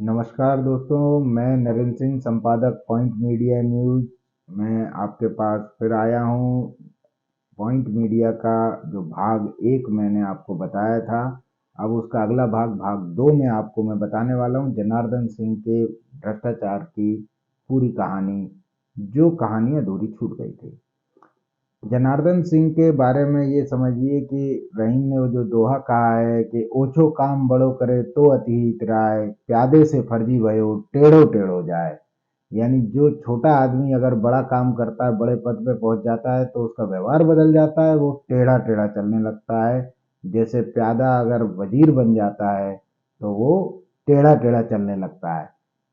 नमस्कार दोस्तों, मैं नरेंद्र सिंह, संपादक पॉइंट मीडिया न्यूज़। मैं आपके पास फिर आया हूँ। पॉइंट मीडिया का जो भाग 1 मैंने आपको बताया था, अब उसका अगला भाग 2 में आपको मैं बताने वाला हूँ। जनार्दन सिंह के भ्रष्टाचार की पूरी कहानी, जो कहानी अधूरी छूट गई थी। जनार्दन सिंह के बारे में ये समझिए कि रहीम ने वो जो दोहा कहा है कि ओछो काम बड़ो करे तो अति इतराए, प्यादे से फर्जी भयो टेढ़ो टेढ़ो जाए। यानी जो छोटा आदमी अगर बड़ा काम करता है, बड़े पद पे पहुंच जाता है, तो उसका व्यवहार बदल जाता है, वो टेढ़ा टेढ़ा चलने लगता है। जैसे प्यादा अगर वजीर बन जाता है तो वो टेढ़ा टेढ़ा चलने लगता है।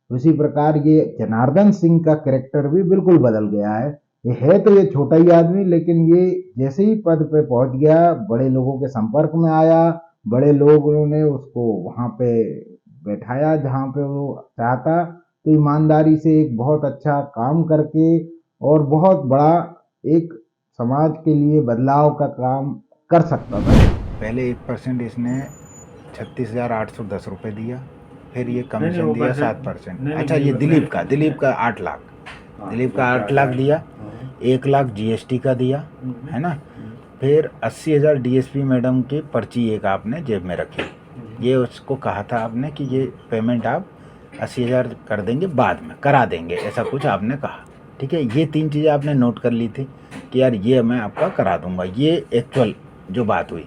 उसी प्रकार ये जनार्दन सिंह का कैरेक्टर भी बिल्कुल बदल गया है। ये है तो ये छोटा ही आदमी, लेकिन ये जैसे ही पद पे पहुंच गया, बड़े लोगों के संपर्क में आया, बड़े लोगों ने उसको वहां पे बैठाया जहां पे वो चाहता, तो ईमानदारी से एक बहुत अच्छा काम करके और बहुत बड़ा एक समाज के लिए बदलाव का काम कर सकता था। पहले 1% इसने 36,810 रुपये दिया, फिर ये कमीशन दिया 7%। अच्छा, ये दिलीप का 8 लाख, दिलीप का 8 लाख दिया, 1 लाख जीएसटी का दिया, है ना। फिर 80,000 डीएसपी मैडम की पर्ची एक आपने जेब में रखी। ये उसको कहा था आपने कि ये पेमेंट आप 80,000 कर देंगे, बाद में करा देंगे, ऐसा कुछ आपने कहा। ठीक है, ये 3 चीज़ें आपने नोट कर ली थी कि यार ये मैं आपका करा दूंगा, ये एक्चुअल जो बात हुई।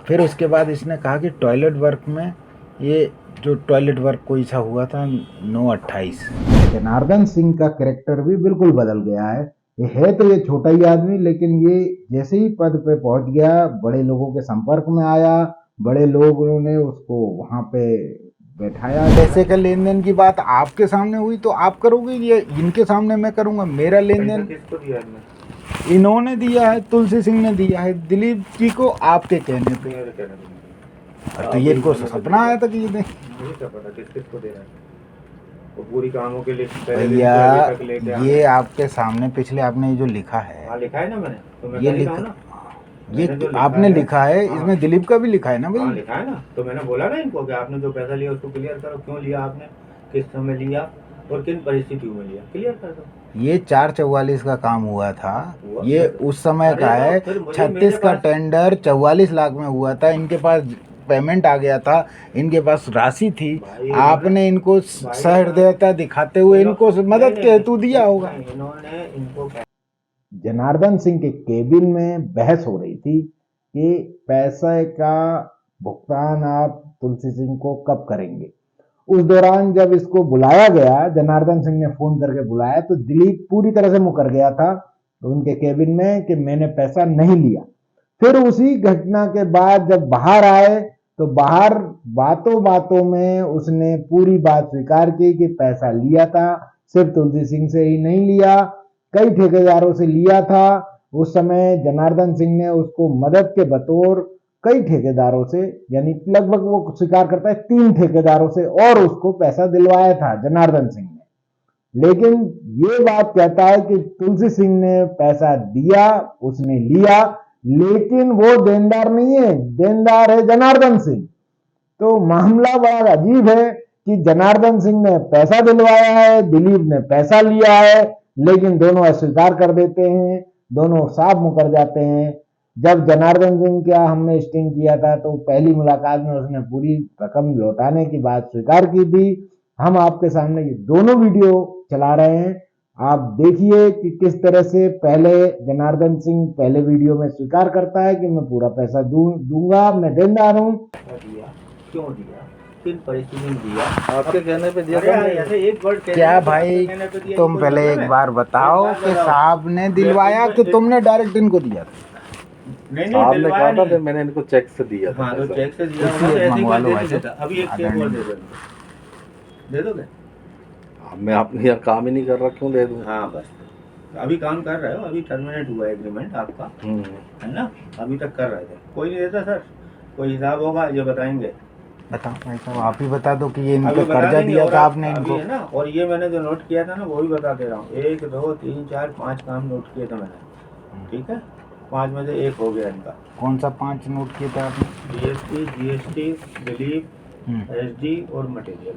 फिर उसके बाद इसने कहा कि टॉयलेट वर्क में, ये जो टॉयलेट वर्क कोई सा हुआ था 9/28। जनार्दन सिंह का कैरेक्टर भी बिल्कुल बदल गया है। ये है तो ये छोटा ही आदमी, लेकिन ये जैसे ही पद पे पहुंच गया, बड़े लोगों के संपर्क में आया, बड़े लोगों ने उसको वहां पे बैठाया। पैसे के लेन देन की बात आपके सामने हुई तो आप करोगे, ये इनके सामने मैं करूंगा? मेरा लेन देन किसको दिया है? इन्होंने दिया है, तुलसी सिंह ने दिया है दिलीप जी को, आपके कहने पे। और तो ये इनको सपना आया था कि ये मुझे क्या पता किसको दे रहा है। वो पूरी कामों के लिए भैया, ये आपके सामने पिछले आपने ये जो लिखा है, हाँ लिखा है ना मैंने, तो मैं ये लिखा लिखा, ना, ये आपने लिखा है, इसमें दिलीप का भी लिखा है ना हाँ भाई। लिखा है ना। तो मैंने बोला ना इनको कि आपने जो पैसा लिया उसको क्लियर करो, क्यों लिया आपने, किस समय लिया और किन परिस्थितियों में लिया, क्लियर कर दो। ये 444 का काम हुआ था, ये उस समय का है। 36 का टेंडर 44 लाख में हुआ था, इनके पास पेमेंट आ गया था, इनके पास राशि थी, आपने इनको सहृदयता दिखाते हुए इनको मदद के हेतु दिया होगा। इन्होंने इनको जनार्दन सिंह के केबिन में बहस हो रही थी कि पैसे का भुगतान आप तुलसी सिंह को कब करेंगे। उस दौरान जब इसको बुलाया गया, जनार्दन सिंह ने फोन करके बुलाया, तो दिलीप पूरी तरह से मुकर गया था उनके केबिन में कि मैंने पैसा नहीं लिया। फिर उसी घटना के बाद जब बाहर आए, तो बाहर बातों बातों में उसने पूरी बात स्वीकार की कि पैसा लिया था, सिर्फ तुलसी सिंह से ही नहीं लिया, कई ठेकेदारों से लिया था। उस समय जनार्दन सिंह ने उसको मदद के बतौर कई ठेकेदारों से, यानी लगभग वो स्वीकार करता है 3 ठेकेदारों से, और उसको पैसा दिलवाया था जनार्दन सिंह ने। लेकिन ये बात कहता है कि तुलसी सिंह ने पैसा दिया, उसने लिया, लेकिन वो देनदार नहीं है, देनदार है जनार्दन सिंह। तो मामला बड़ा अजीब है कि जनार्दन सिंह ने पैसा दिलवाया है, दिलीप ने पैसा लिया है, लेकिन दोनों अस्वीकार कर देते हैं, दोनों साफ मुकर जाते हैं। जब जनार्दन सिंह का हमने स्टिंग किया था, तो पहली मुलाकात में उसने पूरी रकम लौटाने की बात स्वीकार की थी। हम आपके सामने ये दोनों वीडियो चला रहे हैं, आप देखिए कि किस तरह से पहले जनार्दन सिंह पहले वीडियो में स्वीकार करता है कि मैं पूरा पैसा दूंगा, मैं देनदार हूं। क्यों दिया, किन परिस्थिति में दिया, आपके कहने पे दिया था। ऐसे एक वर्ड क्या भाई, तुम पहले एक बार बताओ कि साहब ने दिलवाया कि तुमने डायरेक्ट इनको दिया था? साहब ने कहा था कि मैंने इनको चेक से दिया था। हाँ, तो चेक से दिया इसी एक मंगवा लो भाई। अभी एक चेक और दे दोगे? मैं अपने यहाँ काम ही नहीं कर रहा, क्यों दे दूँ? हाँ बस, अभी काम कर रहे हो, अभी टर्मिनेट हुआ एग्रीमेंट आपका, है ना, अभी तक कर रहे थे, कोई नहीं देता सर, कोई हिसाब होगा ये बताएंगे। बताओ भाई साहब, आप ही बता दो कि ये इनको कर्जा दिया था आपने इनको, है ना। और ये मैंने जो नोट किया था ना, वो भी बता दे रहा हूँ, 1 2 3 4 5 काम नोट किए थे मैंने, ठीक है, 5 में से 1 हो गया इनका। कौन सा 5 नोट किए थे आपने? जीएसटी, दिलीप, एसडी और मटेरियल।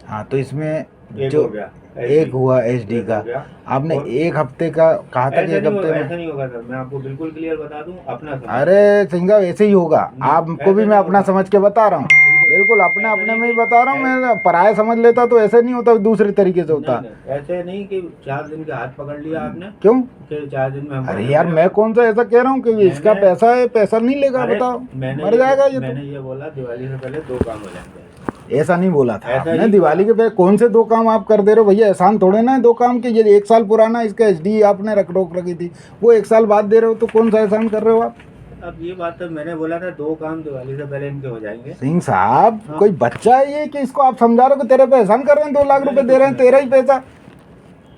हाँ, तो इसमें एक जो हो गया एक हुआ एचडी का, हो गया। आपने और एक हफ्ते का कहा था कि एक हफ्ते ऐसा में। नहीं होगा सर, मैं आपको बिल्कुल क्लियर बता दूं अपना समझ। अरे सिंघा ऐसे ही होगा, नहीं, आपको भी ऐसा मैं नहीं अपना होगा। समझ के बता रहा हूँ, बिल्कुल अपने ऐसा अपने नहीं में ही कि- बता रहा हूँ मैं। पराया समझ लेता तो ऐसे नहीं होता, दूसरे तरीके से होता। नहीं, ऐसे नहीं कि 4 दिन के हाथ पकड़ लिया आपने क्यों? कि 4 दिन में हम अरे बने यार हुए। मैं कौन सा ऐसा कह रहा हूँ कि इसका मैंने- पैसा है, पैसा नहीं लेगा, अरे, बताओ, मैंने मर जाएगा ये मैंने तो। ये बोला दिवाली से पहले 2 काम हो जाएंगे। ऐसा नहीं बोला था ऐसा आपने, ही दिवाली के पहले कौन से 2 काम आप कर दे रहे हो भैया? एहसान थोड़े ना है 2 काम के, ये 1 साल पुराना इसका एचडी आपने रोक रखी थी, वो 1 साल बाद दे रहे हो, तो कौन सा एहसान कर रहे हो आप? अब ये बात तो मैंने बोला था 2 काम दिवाली से पहले इनके हो जाएंगे। सिंह साहब, हाँ। कोई बच्चा है ये कि इसको आप समझा रहे हो कि तेरे पे एहसान कर रहे हैं, 2 लाख रुपए दे रहे हैं, तेरा ही पैसा।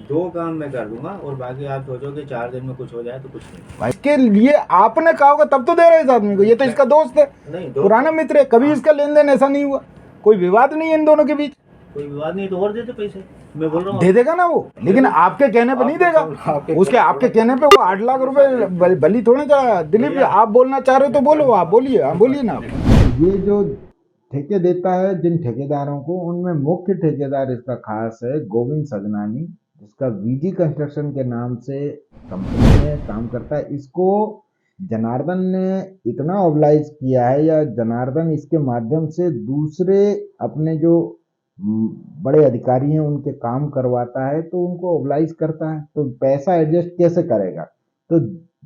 2 काम मैं कर दूंगा और बाकी आप सोचो कि 4 दिन में कुछ हो जाए तो कुछ नहीं। इसके लिए आपने कहा होगा तब तो दे रहे हैं इस आदमी को, ये तो इसका दोस्त है, नहीं, पुराना मित्र है, कभी इसका लेन देन ऐसा नहीं हुआ, कोई विवाद नहीं है इन दोनों के बीच। कोई विवाद नहीं तो और देते पैसे, मैं बोल रहा हूँ। दे देगा ना वो, लेकिन आपके कहने पे नहीं देगा, उसके आपके कहने पे वो 8 लाख रुपए बली थोड़े जा। दिलीप आप बोलना चाह रहे हो तो बोलो, आप बोलिए, आप बोलिए ना। ये जो ठेके देता है जिन ठेकेदारों को, उनमें मुख्य ठेकेदार इसका खास है गोविंद सजनानी, जिसका वीजी कंस्ट्रक्शन के नाम से कंपनी में काम करता है। इसको जनार्दन ने इतना ऑब्लाइज किया है, या जनार्दन इसके माध्यम से दूसरे अपने जो बड़े अधिकारी हैं उनके काम करवाता है, तो उनको ऑब्लाइज करता है, तो पैसा एडजस्ट कैसे करेगा? तो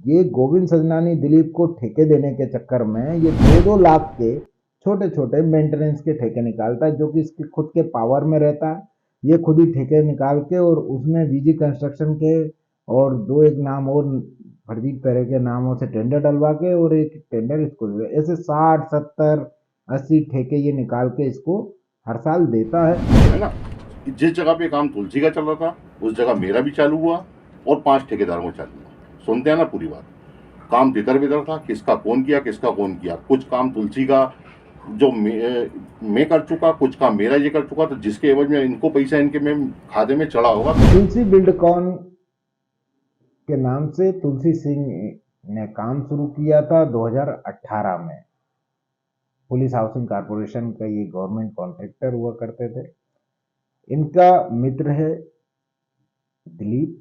ये गोविंद सजनानी दिलीप को ठेके देने के चक्कर में ये 2-2 लाख के छोटे छोटे मेंटेनेंस के ठेके निकालता है, जो कि इसके खुद के पावर में रहता है। ये खुद ही ठेके निकाल के, और उसमें वीजी कंस्ट्रक्शन के और 2-1 नाम और फर्जी तरह के नामों से टेंडर डलवा के, और एक टेंडर इसको दे, ऐसे 60, 70, 80 ठेके ये निकाल के इसको हर साल देता है ना। जिस जगह पे काम तुलसी का चल रहा था उस जगह मेरा भी चालू हुआ और 5 ठेकेदारों का चालू हुआ। सुनते हैं ना पूरी बात। काम तितर बितर था, किसका कौन किया। कुछ काम तुलसी का जो मैं कर चुका, कुछ काम मेरा ये कर चुका, तो जिसके एवज में इनको पैसा इनके में खाते में चढ़ा होगा। तुलसी बिल्डकॉन के नाम से तुलसी सिंह ने काम शुरू किया था 2018 में। पुलिस हाउसिंग कॉर्पोरेशन का ये गवर्नमेंट कॉन्ट्रैक्टर हुआ करते थे। इनका मित्र है दिलीप,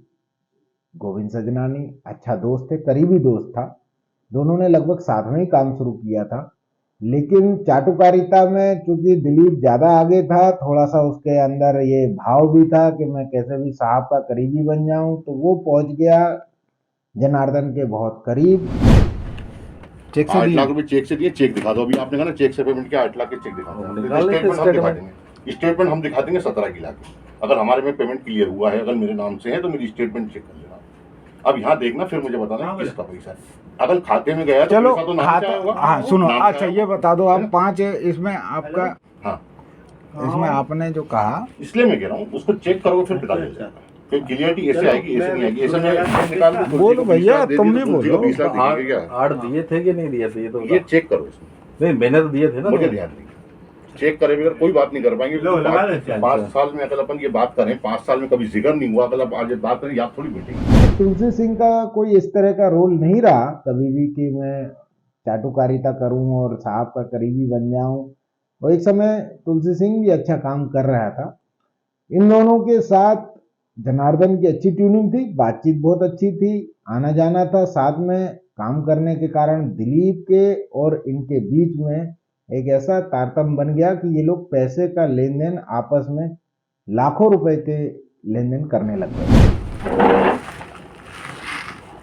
गोविंद सजनानी अच्छा दोस्त है, करीबी दोस्त था। दोनों ने लगभग साथ में ही काम शुरू किया था, लेकिन चाटुकारिता में चूंकि दिलीप ज्यादा आगे था, थोड़ा सा उसके अंदर ये भाव भी था कि मैं कैसे भी साहब का करीबी बन जाऊं, तो वो पहुंच गया जनार्दन के बहुत करीब। 8 लाख रुपए चेक से दिए। चेक दिखा दो, अभी आपने कहा ना चेक से पेमेंट किया, 8 लाख के चेक दिखा दो। स्टेटमेंट हम दिखा देंगे 17 की लाख। अगर हमारे में पेमेंट क्लियर हुआ है, अगर मेरे नाम से है तो मेरी स्टेटमेंट चेक कर लेना। अब यहाँ देखना, फिर मुझे बताना किसका पैसा है। अगर खाते में गया तो चलो पैसा तो नाम से आया होगा। हाँ सुनो, नाम से अच्छा आया ये बता दो आप 5 इसमें आपका, हाँ इसमें आपने जो कहा, इसलिए मैं कह रहा हूँ उसको चेक करोगे फिर पता चल जाएगा। क्योंकि क्लियरिटी ऐसे आएगी, ऐसे नहीं आएगी। ऐसे में निकाल के बोलो भैया, तुम भी बोलो। 20 लाख दिखेगा क्या? 8 दिए थे कि नहीं दिए थे? ये तो ये चेक करो इसमें। नहीं, मैंने तो दिए थे ना। मुझे ध्यान नहीं, चेक करे बगैर कोई बात नहीं कर पाएंगे। लो, लगा ले, 5 साल में अगर अपन ये बात करें, 5 साल में कभी जिक्र नहीं हुआ, अगर आज बात करें याद थोड़ी बैठेगी। तुलसी सिंह का कोई इस तरह का रोल नहीं रहा कभी भी कि मैं चाटुकारिता करूं और साहब का करीबी बन जाऊं। और एक समय तुलसी सिंह भी अच्छा काम कर रहा था। इन दोनों के साथ जनार्दन की अच्छी ट्यूनिंग थी, बातचीत बहुत अच्छी थी, आना जाना था, साथ में काम करने के कारण दिलीप के और इनके बीच में एक ऐसा तारतम्य बन गया कि ये लोग पैसे का लेन देन आपस में लाखों रुपए के लेन देन करने लग गए।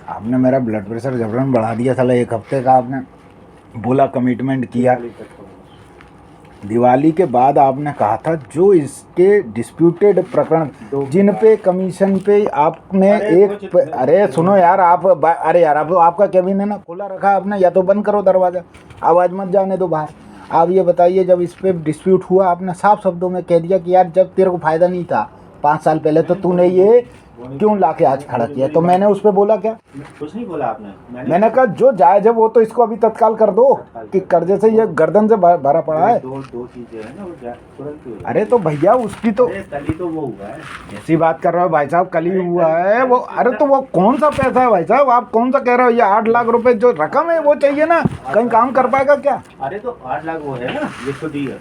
आपने मेरा ब्लड प्रेशर जबरन बढ़ा दिया साला, 1 हफ्ते का आपने बोला कमिटमेंट किया। दिवाली के बाद आपने कहा था जो इसके डिस्प्यूटेड प्रकरण जिन पे कमीशन पे आपने अरे सुनो यार आप, अरे यार आप, आपका केबिन है ना खुला रखा आपने, या तो बंद करो दरवाजा, आवाज़ मत जाने दो बाहर। आप ये बताइए, जब इस पे डिस्प्यूट हुआ आपने साफ शब्दों में कह दिया कि यार जब तेरे को फ़ायदा नहीं था 5 साल पहले, तो तूने ये क्यों लाके आज खड़ा किया? तो मैंने उस पर बोला क्या? कुछ नहीं बोला आपने। मैंने कहा जो जायज है वो तो इसको अभी तत्काल कर दो कि कर्जे से ये गर्दन से भरा पड़ा है। दो चीजें हैं ना, वो तुरंत। अरे तो भैया उसकी तो कल ही तो वो हुआ है। ऐसी बात कर रहे हो भाई साहब, कल ही हुआ है वो। अरे तो वो कौन सा पैसा है भाई साहब, आप कौन सा कह रहे हो? ये 8 लाख रुपए जो रकम है वो चाहिए ना, कहीं काम कर पाएगा क्या? अरे तो 8 लाख वो है ना जिसको दी है,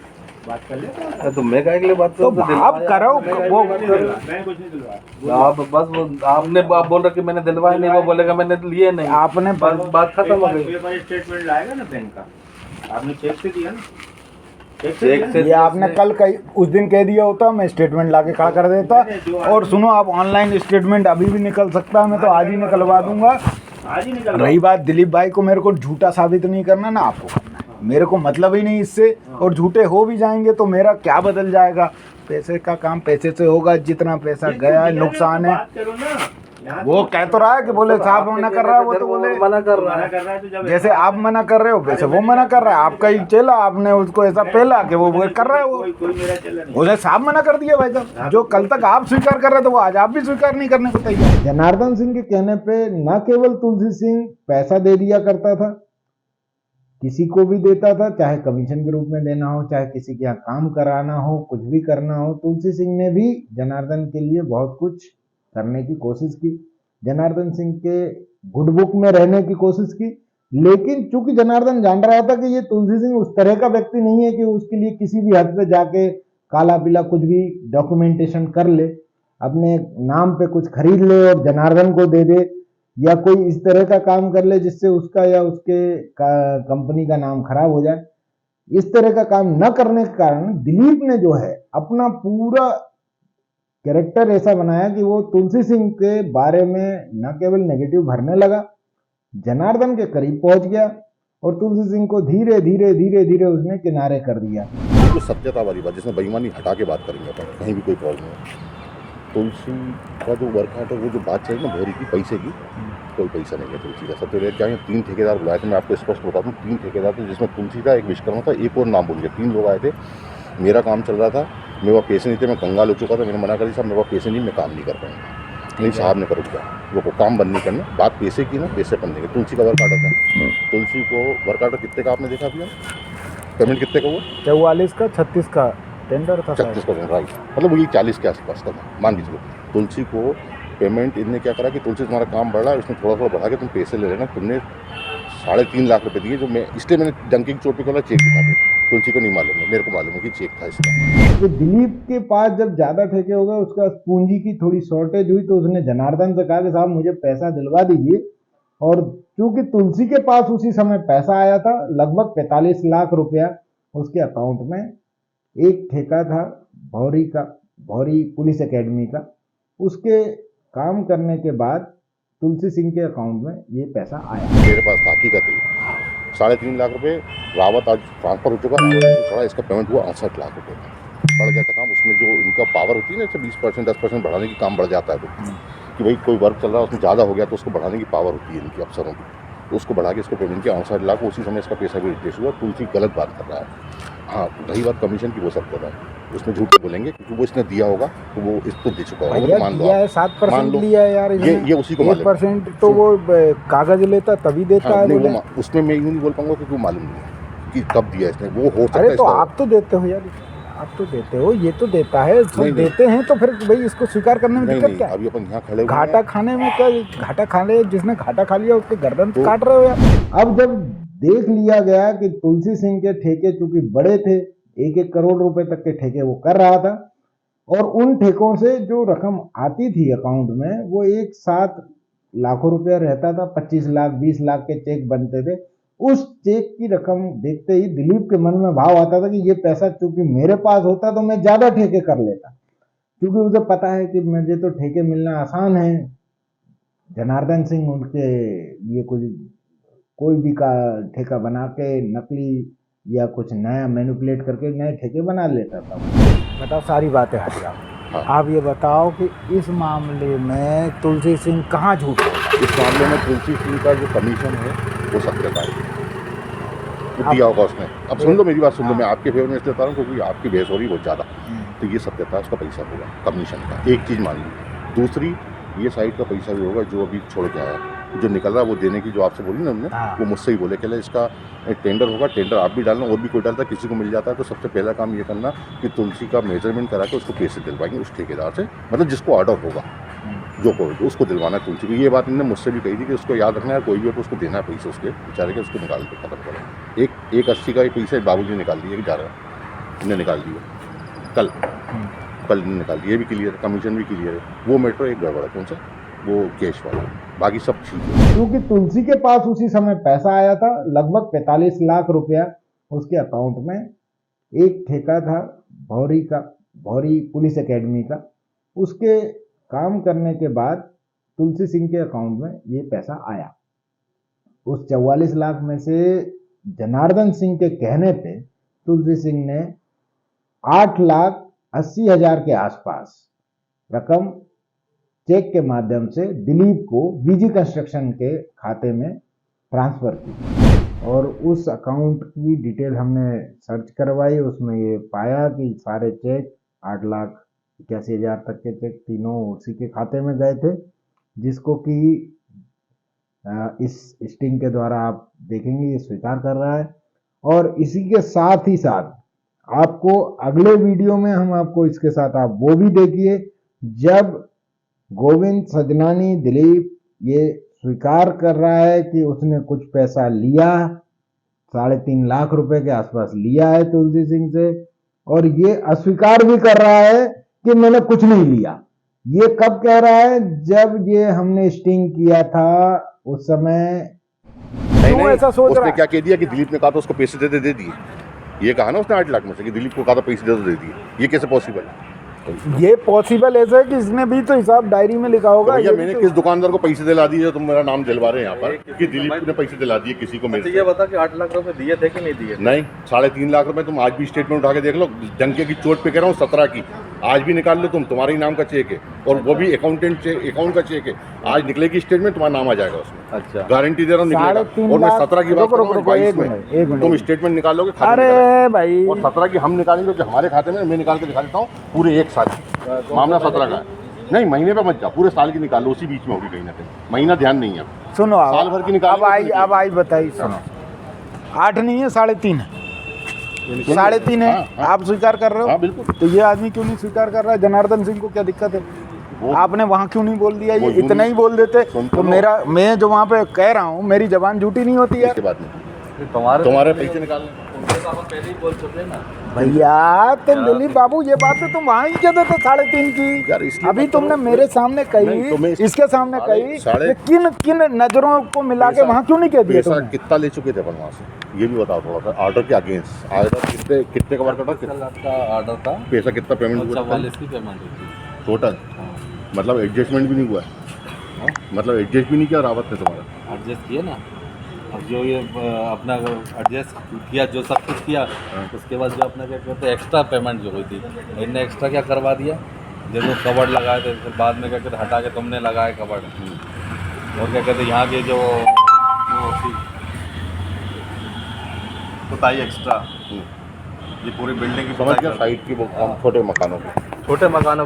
बात कर ले। तो मैं क्या के लिए बात तो आप करो वो मैंने कुछ नहीं दिलवाया। आप बस वो आपने आप बोल रहे कि मैंने दिलवाया नहीं, वो बोलेगा मैंने लिए नहीं, आपने बात खत्म हो गई। पेपर स्टेटमेंट लाएगा ना बैंक का, आपने चेक से दिया ना, चेक से ये आपने कल कही उस दिन कह दिया होता मैं स्टेटमेंट लाके खड़ा कर देता। और सुनो आप ऑनलाइन स्टेटमेंट अभी भी निकल सकता है, मैं तो आज ही निकलवा दूंगा। आज ही निकल रही बात दिलीप भाई को मेरे को झूठा साबित नहीं करना ना आपको करना है, मेरे को मतलब ही नहीं इससे। और झूठे हो भी जाएंगे तो मेरा क्या बदल जाएगा, पैसे का काम पैसे से होगा, जितना पैसा गया है नुकसान है। बात करो ना, वो कह तो रहा है कि बोले साहब मना कर रहा है, वो तो बोले मना कर रहा है तो जब जैसे आप मना कर रहे हो वैसे वो मना कर रहा है। आपका ही चेला, आपने उसको ऐसा पहला कि वो कर रहा है, वो कोई मेरा चला नहीं। उसे साहब मना कर दिया भाई साहब। जो कल तक आप स्वीकार कर रहे थे वो आज आप भी स्वीकार नहीं करने को तैयार। जनार्दन सिंह के कहने पे न केवल तुलसी सिंह पैसा दे दिया करता था, किसी को भी देता था, चाहे कमीशन के रूप में देना हो, चाहे किसी के यहाँ काम कराना हो, कुछ भी करना हो। तुलसी सिंह ने भी जनार्दन के लिए बहुत कुछ करने की कोशिश की, जनार्दन सिंह के गुड बुक में रहने की कोशिश की। लेकिन चूंकि जनार्दन जान रहा था कि ये तुलसी सिंह उस तरह का व्यक्ति नहीं है कि उसके लिए किसी भी हद पे जाके काला पीला कुछ भी डॉक्यूमेंटेशन कर ले, अपने नाम पे कुछ खरीद ले और जनार्दन को दे दे, या कोई इस तरह का काम कर ले जिससे उसका या उसके कंपनी का नाम खराब हो जाए। इस तरह का काम न करने के कारण दिलीप ने जो है अपना पूरा कैरेक्टर ऐसा बनाया कि वो तुलसी सिंह के बारे में न केवल नेगेटिव भरने लगा, जनार्दन के करीब पहुंच गया और तुलसी सिंह को धीरे धीरे धीरे धीरे उसने किनारे कर दिया। जो सत्यता वाली बात, जिसमें बेईमानी हटा के बात करेंगे अपन, कहीं भी कोई प्रॉब्लम है। तुलसी का जो वर्कआउट है, वो जो बात चाहिए ना भौरी की पैसे की, कोई पैसा नहीं है तुलसी का। सबसे पहले क्या है, 3 ठेकेदार बुलाए थे, मैं आपको स्पष्ट बता दूँ। 3 ठेकेदार थे, जिसमें तुलसी था, एक विश्वकर्मा था, एक और नाम बोल गया। 3 लोग आए थे। मेरा काम चल रहा था, मेरे पास पैसे नहीं थे, मैं कंगाल हो चुका था। मैंने मना कर दिया, साहब मेरे पास पैसे नहीं, मैं काम नहीं कर पाऊंगा। नहीं साहब ने करो क्या, वो काम बंद नहीं करना, बात पैसे की ना, पैसे बंद नहीं। तुलसी का वर्क आर्डर था, तुलसी को वर्क आर्डर कितने का आपने देखा भैया, पेमेंट कितने का? वो 44 का 36 का टेंडर था, 36 का राइट, मतलब वही 40 के आसपास का था मान लीजिए। तुलसी को पेमेंट इनने क्या करा कि तुलसी तुम्हारा काम बढ़ रहा है, उसने थोड़ा थोड़ा बढ़ा के तुम पैसे ले लेना। तुमने 3.5 लाख रुपए दिए, जो मैं इसलिए मैंने डंकी की चोट पे खोला, चेक दिखा दे। तुलसी को नहीं मालूम है, मेरे को मालूम है कि चेक था इसका। तो दिलीप के पास जब ज्यादा ठेके हो गए, उसका पूंजी की थोड़ी शॉर्टेज हुई, तो उसने जनार्दन से कहा कि साहब मुझे पैसा दिलवा दीजिए। और चूंकि तुलसी के पास उसी समय पैसा आया था, लगभग 45 लाख रुपया उसके अकाउंट में। एक ठेका था भौरी का, भौरी पुलिस एकेडमी का, उसके काम करने के बाद तुलसी सिंह के अकाउंट में ये पैसा आया। मेरे पास था हकीकत है 3.5 लाख रुपए। रावत आज ट्रांसफर हो चुका, थोड़ा इसका पेमेंट हुआ 68 लाख रुपए का। बढ़ गया था काम, उसमें जो इनका पावर होती है ना, 20% 10% बढ़ाने की काम बढ़ जाता है। तो कि भाई कोई वर्क चल रहा है, उसमें ज़्यादा हो गया तो उसको बढ़ाने की पावर होती है इनकी अफसरों की, तो उसको बढ़ा के इसको पेमेंट किया 68 लाख। उसी समय इसका पैसा भी रिप्लेस हुआ। तुलसी गलत बात कर रहा है। हाँ, रही बात कमीशन की, वो सब कर रहा है, उसमें झूठ बोलेंगे क्योंकि वो इसने दिया होगा, तो वो इसको दे चुका होगा। तो मान लो 7% लिया है यार, ये उसी को मालूम है। 1% तो वो कागज लेता तभी देता है। नहीं, वो उसमें मैं यूँ नहीं बोल पाऊंगा क्योंकि वो मालूम नहीं है कि कब दिया इसने। वो हो सकता है। अरे तो आप तो देते हो यार, आप तो देते हो, ये तो देता है, सब देते हैं, तो फिर भाई इसको स्वीकार करने में दिक्कत क्या है? अभी अपन यहाँ खड़े घाटा खाने में क्या, घाटा खा ले, जिसने घाटा खा लिया उसके गर्दन तो काट रहे हो यार। अब जब देख लिया गया कि तुलसी सिंह के ठेके चूंकि बड़े थे, 1-1 करोड़ रुपए तक के ठेके वो कर रहा था, और उन ठेकों से जो रकम आती थी अकाउंट में वो एक साथ लाखों रुपया रहता था, 25 लाख 20 लाख के चेक बनते थे। उस चेक की रकम देखते ही दिलीप के मन में भाव आता था कि ये पैसा चूंकि मेरे पास होता तो मैं ज्यादा ठेके कर लेता, क्योंकि उसे पता है कि मुझे तो ठेके मिलना आसान है। जनार्दन सिंह उनके लिए कोई भी का ठेका बना के नकली या कुछ नया मैनिपुलेट करके नए ठेके बना लेता था। बताओ, सारी बातें हट जाओ। हाँ। आप ये बताओ कि इस मामले में तुलसी सिंह कहाँ झूठ है? इस मामले में तुलसी सिंह का जो कमीशन है वो सत्यता है, वो दिया होगा उसने। अब सुन लो मेरी बात, सुन लो, मैं आपके फेवर में इसलिए बता रहा हूँ क्योंकि आपकी बहस हो रही है बहुत ज़्यादा। तो ये सत्यता है, उसका पैसा होगा कमीशन का, एक चीज़ मान ली। दूसरी, ये साइड का पैसा भी होगा जो अभी छोड़ के आया, जो निकल रहा है वो देने की जो आपसे बोली ना हमने, वो मुझसे ही बोले कि इसका टेंडर होगा, टेंडर आप भी डालना, और भी कोई डालता, किसी को मिल जाता है तो सबसे पहला काम ये करना कि तुलसी का मेजरमेंट करा के उसको पैसे दिलवाएंगे उस ठेकेदार से, मतलब जिसको ऑर्डर होगा, जो कोई उसको दिलवाना है तुलसी को। ये बात इन्होंने मुझसे भी कही थी कि उसको याद रखना है, कोई भी हो तो उसको देना है पैसे उसके बेचारे के, उसको निकाल के खत्म करो। एक 80 का एक पैसा बाबूजी निकाल दिए कि जा रहा है, इन्हें निकाल दिया कल इन्हें निकाल दिया, ये भी क्लियर है, कमीशन भी क्लियर है। वो मेट्रो एक गड़बड़ है, कौन सा, वो कैश वाला, बाकी सब ठीक है। क्योंकि तुलसी के पास उसी समय पैसा आया था, लगभग 45 लाख रुपया उसके अकाउंट में। एक ठेका था भौरी पुलिस एकेडमी का, उसके काम करने के बाद तुलसी सिंह के अकाउंट में ये पैसा आया। उस 44 लाख में से जनार्दन सिंह के कहने पे तुलसी सिंह ने 8,80,000 के आसपास रकम चेक के माध्यम से दिलीप को बीजी कंस्ट्रक्शन के खाते में ट्रांसफर की। और उस अकाउंट की डिटेल हमने सर्च करवाई, उसमें ये पाया कि सारे चेक 8,81,000 तक के चेक तीनों उसी के खाते में गए थे, जिसको कि इस स्टिंग के द्वारा आप देखेंगे ये स्वीकार कर रहा है। और इसी के साथ ही साथ आपको अगले वीडियो में हम आपको इसके साथ आप वो भी देखिए जब गोविंद सजनानी दिलीप ये स्वीकार कर रहा है कि उसने कुछ पैसा लिया, 3.5 लाख रुपए के आसपास लिया है तुलसी सिंह से, और ये अस्वीकार भी कर रहा है कि मैंने कुछ नहीं लिया। ये कब कह रहा है? जब ये हमने स्टिंग किया था उस समय। नहीं, ऐसा सोच उसने क्या कह दिया कि दिलीप ने कहा था उसको पैसे दे दिए, ये कहा ना उसने 8 लाख में से कि दिलीप को कहा था पैसे दे दिए। ये कैसे पॉसिबल है? ये पॉसिबल ऐसा है कि इसने भी तो हिसाब डायरी में लिखा होगा। तो मैंने किस दुकानदार को पैसे दिला दिए, तुम मेरा नाम दिलवा रहे हैं यहाँ पर कि दिलीप ने पैसे दिला दिए किसी को। ये बता कि 8 लाख रुपए दिए थे कि नहीं दिए? नहीं, 3.5 लाख रुपए तुम आज भी स्टेटमेंट उठा के देख लो, डंके की चोट पे कह रहा हूँ, 17 की आज भी निकाल लो तुम, तुम्हारे ही नाम का चेक है, और वो भी अकाउंट का चेक है। आज निकलेगी स्टेटमेंट, तुम्हारा नाम आ जाएगा उसमें। अच्छा, गारंटी दे रहा हूँ निकलेगा। और मैं 17 की बात कर रहा हूँ, 22 में तुम स्टेटमेंट निकाल लोगे, अरे भाई, और 17 की हम निकालेंगे जो हमारे खाते में, मैं निकाल के दिखा देता हूँ पूरे एक साल मामला 17 का है। नहीं, महीने पे मत जा, पूरे साल की निकाल लो, उसी बीच में होगी कहीं ना कहीं, महीना ध्यान नहीं है। सुनो साल भर की निकाल। अब आई बताइए, सुनो 8 नहीं है 3.5 है, 3.5 है। आप स्वीकार कर रहे हो? हाँ बिल्कुल। तो ये आदमी क्यों नहीं स्वीकार कर रहा है? जनार्दन सिंह को क्या दिक्कत है? आपने वहाँ क्यों नहीं बोल दिया? ये इतना ही बोल देते तो मैं जो वहाँ पे कह रहा हूँ, मेरी जबान झूठी नहीं होती है। बात नहीं, तुम्हारे पैसे निकालने पहले ही बोल चुके ना भैया। तुम दिलीप बाबू, ये बात तो तुम वहाँ ही कहते थे 3.5 की। अभी तुमने मेरे सामने कही, इसके सामने कही, किन नजरों को मिला के वहाँ क्यों नहीं कह दिया? पैसा कितना ले चुके थे अपन वहाँ से, ये भी बताओ थोड़ा सा। ऑर्डर के अगेंस्ट ऑर्डर कितने का वर्क का ऑर्डर था, पैसा कितना पेमेंट हुआ? 44 की पेमेंट हुई थी टोटल। मतलब एडजस्टमेंट भी नहीं हुआ है? मतलब एडजस्ट भी नहीं किया रावत ने तुम्हारा? एडजस्ट किया ना। अब जो ये अपना एडजस्ट किया, जो सब कुछ किया, उसके बाद जो अपना क्या कहते हैं एक्स्ट्रा पेमेंट जो हुई थी, इनने एक्स्ट्रा क्या करवा दिया, जैसे कवर्ड लगाए थे, फिर बाद में क्या कहते हटा के तुमने लगाए कवर्ड, और क्या कहते यहाँ के जो बताइए एक्स्ट्रा, ये पूरी बिल्डिंग की समझ गया, साइड की वो छोटे मकानों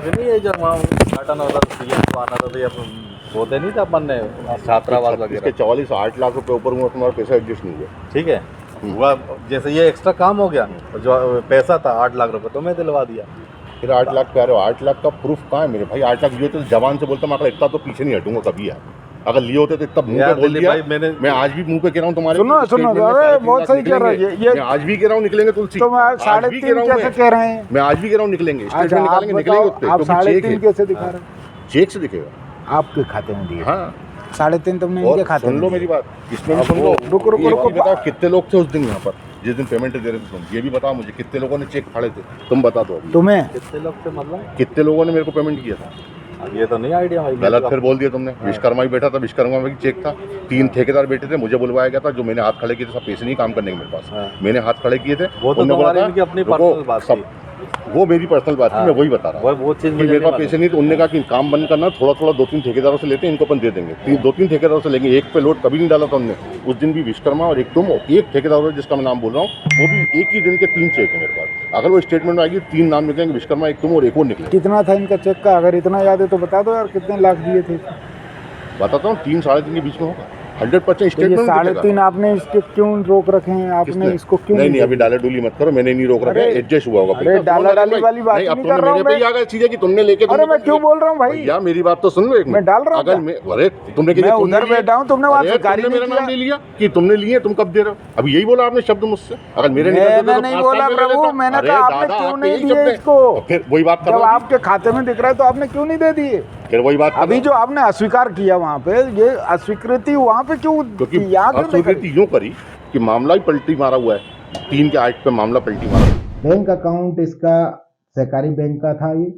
के नहीं, ये जो वहाँ घटन होता तो आना था, ये होते नहीं थे अपन ने छात्रावास वगैरह। इसके 44 8 लाख रुपए ऊपर हुआ, तुम्हारा पैसा एडजस्ट नहीं हुआ। ठीक है, हुआ जैसे ये एक्स्ट्रा काम हो गया, जो पैसा था 8 लाख रुपए तो मैं दिलवा दिया। फिर 8 लाख कह रहे हो, 8 लाख का प्रूफ कहाँ है मेरे भाई? 8 लाख लिए तो जबान से बोलता, मैं इतना तो पीछे नहीं हटूंगा कभी यार। अगर लिए होते तो इतना मुंह पे बोल दिया। मैं आज भी मुंह पे कह रहा हूँ तुम्हारे। सुनो, अरे बहुत सही कह रहा है ये। मैं आज भी कह रहा हूँ निकलेंगे तुलसी। तो 3.5 कैसे कह रहे हैं? मैं आज भी कह रहा हूँ निकलेंगे, स्टेटमेंट निकालेंगे, निकलेंगे उतने। आप 3.5 कैसे दिखा रहे हैं? चेक से दिखेगा, आपके खाते में दिए। हाँ 3.5 तुमने इनके खाते में। सुन लो मेरी बात, इसमें भी सुन लो। रुको, बताओ कितने लोग थे उस दिन यहाँ पर जिस दिन पेमेंट दे रहे थे तुम? ये भी बताओ मुझे, कितने लोगों ने चेक फाड़े थे? तुम बता दो तुम्हें। कितने लोग थे, मतलब कितने लोगों ने मेरे को पेमेंट किया था? ये तो नहीं आइडिया भाई, गलत फिर बोल दिया तुमने। विश्वकर्मा ही बैठा था, विश्वकर्मा में चेक था, 3 ठेकेदार बैठे थे, मुझे बुलवाया गया था, जो मैंने हाथ खड़े किए थे, सब पैसे नहीं काम करने के मेरे पास, मैंने हाथ खड़े किए थे। वो तो तुम्हारी अपनी पर्सनल बात थी, वो मेरी पर्सनल बात थी, मैं वही बता रहा हूँ। वो चीज़ मेरे पास पैसे नहीं तो उन्होंने कहा कि काम बंद करना, थोड़ा 2-3 ठेकेदारों से लेते हैं, इनको अपन दे देंगे। 2-3 ठेकेदारों से लेंगे, एक पे लोड कभी नहीं डाला था उनने। उस दिन भी विश्वकर्मा और एक तुम, एक ठेकेदार जिसका मैं नाम बोल रहा हूँ, वो भी एक ही दिन के 3 चेक है मेरे पास। अगर वो स्टेटमेंट में आएगी 3 नाम निकलेंगे, विश्वकर्मा, एक तुम और एक और निकले। कितना था इनका चेक का? अगर इतना याद है तो बता दो यार, कितने लाख दिए थे? बताता हूँ, 3-3.5 के बीच में होगा। 100% तो ये स्टेटमेंट 3.5 आपने इसके क्यों रोक रखे हैं आपने इसको क्यों नहीं अभी डाला डुली मत करो, मैंने नहीं रोक रखा है, अरे, एडजस्ट हुआ होगा। अरे डाला डाली वाली बात नहीं, अब नहीं तुमने कर रहा हूँ मेरे पे ही मैं। आ गए चीजें कि तुमने लेके अरे मैं क्यों बोल रहा हूँ भाई? भैया मेरी बात तो सुन लो एक मिनट। मैं डाल रहा हूँ अगर क्या? मैं अरे तुमने मैं उधर बैठा हूँ, तुमने वहाँ स्वीकार ही मेरा नहीं नाम ले लिया कि तुमने लिए, तुम कब दे रहे हो? अभी यही बोला आपने शब्द मुझसे। अगर मेरे मैंने निकलते तो नहीं 5 बोला साल में ले प्रभु, लेता। मैंने अरे कहा आपने दादा, क्यों आपके नहीं यही दिए शब्द हैं। इसको? तो फिर वही बात कर जब रहा हूँ। आपके खाते में दिख रहा है तो आपने क्यों नहीं दे दिए? फिर वही बात कर अभी रहा हूँ। जो आपने अस्वीकार किया वहाँ पे, ये अस्वीकृति वहाँ पे क्यों क्योंकि की? यहाँ क्यों नहीं करी? अस्वीकृति यूं करी कि मामला ही पलटी मारा हुआ है, 3 के 8 पे मामला पलटी मारा। बैंक अकाउंट इसका सहकारी बैंक का था ये,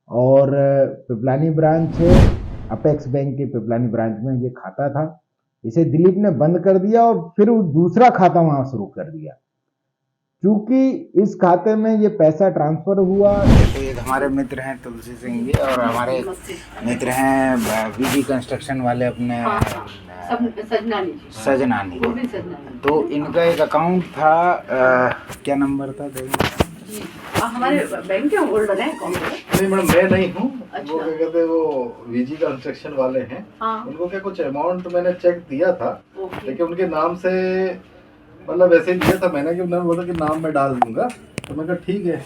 और पिपलानी ब्रांच है, अपेक्स बैंक के पिपलानी ब्रांच में ये खाता था। इसे दिलीप ने बंद कर दिया और फिर वो दूसरा खाता वहां शुरू कर दिया। क्योंकि इस खाते में ये पैसा ट्रांसफर हुआ। तो एक हमारे मित्र हैं तुलसी सिंह जी, और हमारे मित्र हैं वीजी कंस्ट्रक्शन वाले अपने सजनानी जी, सजनानी। गोविंद सजनानी तो इनका एक अकाउंट था, क्या नंबर था? जी। हमारे बैंक के होल्डर हैं अकाउंट में। नहीं मैडम, मैं नहीं हूँ। अच्छा। वो क्या कहते हैं, वो वीजी कंस्ट्रक्शन वाले हैं। हाँ। उनको क्या कुछ अमाउंट मैंने चेक दिया था, ओके। लेकिन उनके नाम से मतलब वैसे ही दिया था मैंने कि उन्होंने बोला कि नाम मैं डाल दूंगा, तो मैं कहा ठीक है।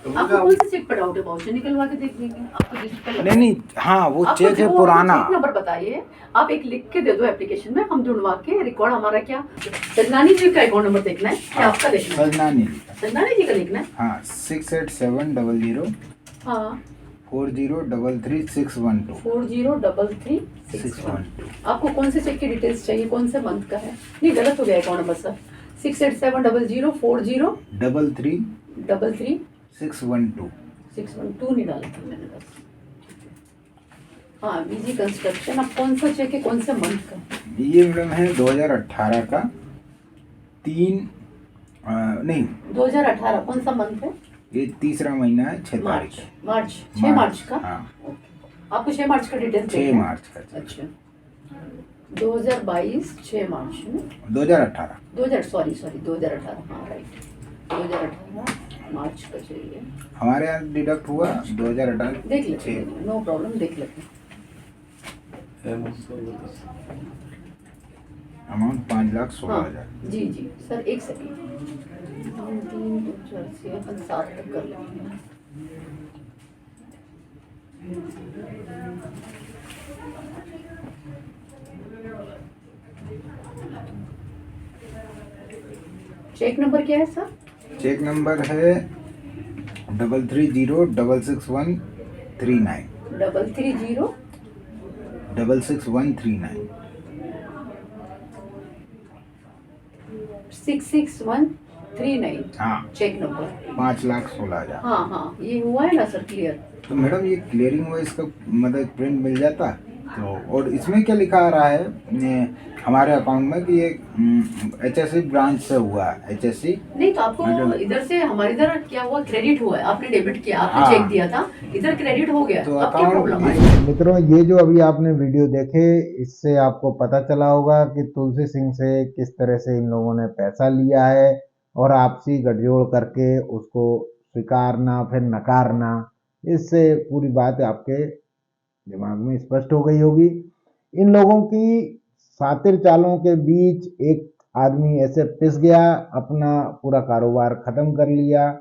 तो आपको कौन से चेक पर डाउट है? वाउचर निकलवा के देख लेंगे आपको जिस पे नहीं नहीं, हाँ वो आपको चेक है जो पुराना। चेक नंबर बताइए, आप एक लिख के दे दो एप्लीकेशन में, हम ढूंढवा के रिकॉर्ड हमारा क्या सजनानी जी का अकाउंट नंबर देखना है क्या आपका देखना है? सजनानी। सजनानी जी का देखना है। हाँ 68700 हाँ 4033612 4033 आपको कौन से चेक की डिटेल्स चाहिए? कौन से मंथ का है? नहीं गलत हो गया अकाउंट नंबर सर। 68700 4033 612 612 नहीं डाला था मैंने बस। हाँ वीजी कंस्ट्रक्शन। अब कौन सा चेक है, कौन से मंथ का? ये मैडम है 2018 का 3 नहीं 2018 कौन सा मंथ है? ये तीसरा महीना है, 6 तारीख है। मार्च 6 मार्च का। हाँ आपको 6 मार्च का डिटेल्स 6 मार्च का। अच्छा 2022 6 मार्च में 2018 2018 हाँ राइट 2018 मार्च का चाहिए। हमारे यहाँ डिडक्ट हुआ 2018। देख लेते हैं, नो प्रॉब्लम, देख लेते हैं। अमाउंट 5,16,000। जी जी सर एक सेकेंड, 3 2 4 से अपन 7 तक कर लेंगे। चेक नंबर क्या है सर? चेक नंबर है 330666139 330 66139 66139 हाँ चेक नंबर। 5,16,000। हाँ हाँ ये हुआ है ना सर क्लियर? तो मैडम ये क्लियरिंग हुआ, इसका मतलब प्रिंट मिल जाता तो। और इसमें क्या लिखा आ रहा है हमारे अकाउंट में कि ये HSC ब्रांच से हुआ है। HSC नहीं तो आपको इधर से हमारे इधर क्या हुआ, क्रेडिट हुआ है, आपने डेबिट किया, आपने हाँ। चेक दिया था, इधर क्रेडिट हो गया, तो अब क्या प्रॉब्लम है? मित्रों, ये जो अभी आपने वीडियो देखे, इससे आपको पता चला होगा कि तुलसी सिंह से किस तरह से इन लोगों ने पैसा लिया है और आपसी गठजोड़ करके उसको स्वीकारना फिर नकारना। इससे पूरी बात आपके दिमाग में स्पष्ट हो गई होगी। इन लोगों की सातिर चालों के बीच एक आदमी ऐसे पिस गया, अपना पूरा कारोबार खत्म कर लिया,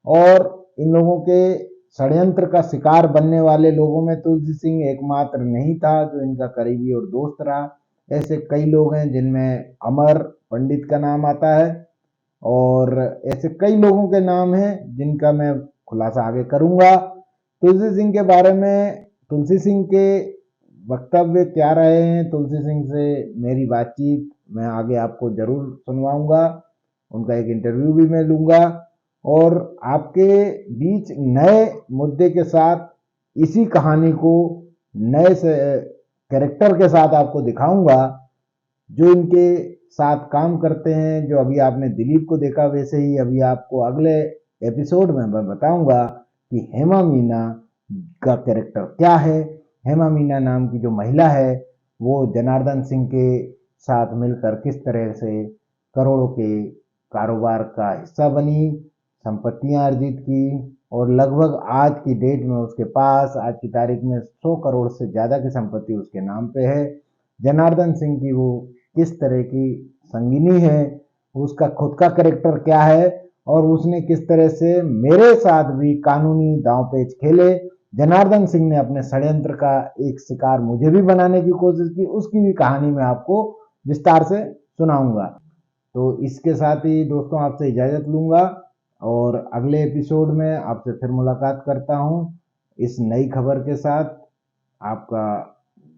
और इन लोगों के षड्यंत्र का शिकार बनने वाले लोगों में तुलसी सिंह एकमात्र नहीं था जो इनका करीबी और दोस्त रहा। ऐसे कई लोग हैं जिनमें अमर पंडित का नाम आता है, और ऐसे कई लोगों के नाम हैं जिनका मैं खुलासा आगे करूंगा। तुलसी सिंह के बारे में, तुलसी सिंह के वक्तव्य क्या रहे हैं, तुलसी सिंह से मेरी बातचीत मैं आगे आपको जरूर सुनवाऊंगा, उनका एक इंटरव्यू भी मैं लूंगा, और आपके बीच नए मुद्दे के साथ इसी कहानी को नए कैरेक्टर के साथ आपको दिखाऊंगा जो इनके साथ काम करते हैं। जो अभी आपने दिलीप को देखा, वैसे ही अभी आपको अगले एपिसोड में मैं बताऊंगा कि हेमा मीना का कैरेक्टर क्या है। हेमा मीना नाम की जो महिला है वो जनार्दन सिंह के साथ मिलकर किस तरह से करोड़ों के कारोबार का हिस्सा बनी, संपत्तियां अर्जित की, और लगभग आज की डेट में उसके पास, आज की तारीख में 100 करोड़ से ज़्यादा की संपत्ति उसके नाम पे है। जनार्दन सिंह की वो किस तरह की संगिनी है, उसका खुद का कैरेक्टर क्या है, और उसने किस तरह से मेरे साथ भी कानूनी दांवपेच खेले। जनार्दन सिंह ने अपने षड्यंत्र का एक शिकार मुझे भी बनाने की कोशिश की, उसकी भी कहानी मैं आपको विस्तार से सुनाऊंगा। तो इसके साथ ही दोस्तों आपसे इजाज़त लूंगा और अगले एपिसोड में आपसे फिर मुलाकात करता हूं इस नई खबर के साथ। आपका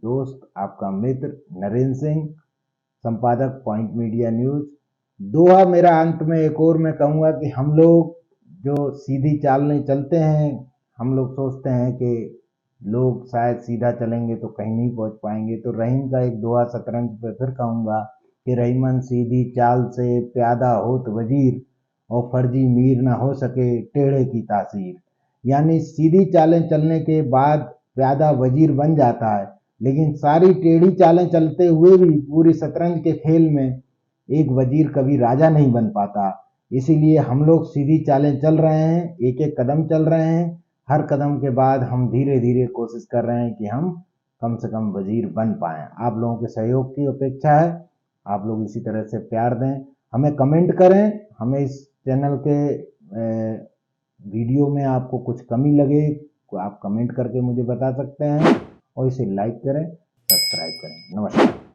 दोस्त, आपका मित्र नरेंद्र सिंह, संपादक पॉइंट मीडिया न्यूज। दोहा मेरा अंत में एक और मैं कहूँगा कि हम लोग जो सीधी चाल नहीं चलते हैं, हम लोग सोचते हैं कि लोग शायद सीधा चलेंगे तो कहीं नहीं पहुंच पाएंगे। तो रहीम का एक दोहा शतरंज पे फिर कहूँगा कि रहीमन सीधी चाल से प्यादा होत वजीर, और फर्जी मीर ना हो सके टेढ़े की तासीर। यानी सीधी चालें चलने के बाद प्यादा वजीर बन जाता है, लेकिन सारी टेढ़ी चालें चलते हुए भी पूरी शतरंज के खेल में एक वजीर कभी राजा नहीं बन पाता। इसीलिए हम लोग सीधी चालें चल रहे हैं, एक एक कदम चल रहे हैं। हर कदम के बाद हम धीरे धीरे कोशिश कर रहे हैं कि हम कम से कम वजीर बन पाएं। आप लोगों के सहयोग की अपेक्षा है, आप लोग इसी तरह से प्यार दें, हमें कमेंट करें। हमें इस चैनल के वीडियो में आपको कुछ कमी लगे तो आप कमेंट करके मुझे बता सकते हैं, और इसे लाइक करें, सब्सक्राइब करें। नमस्कार।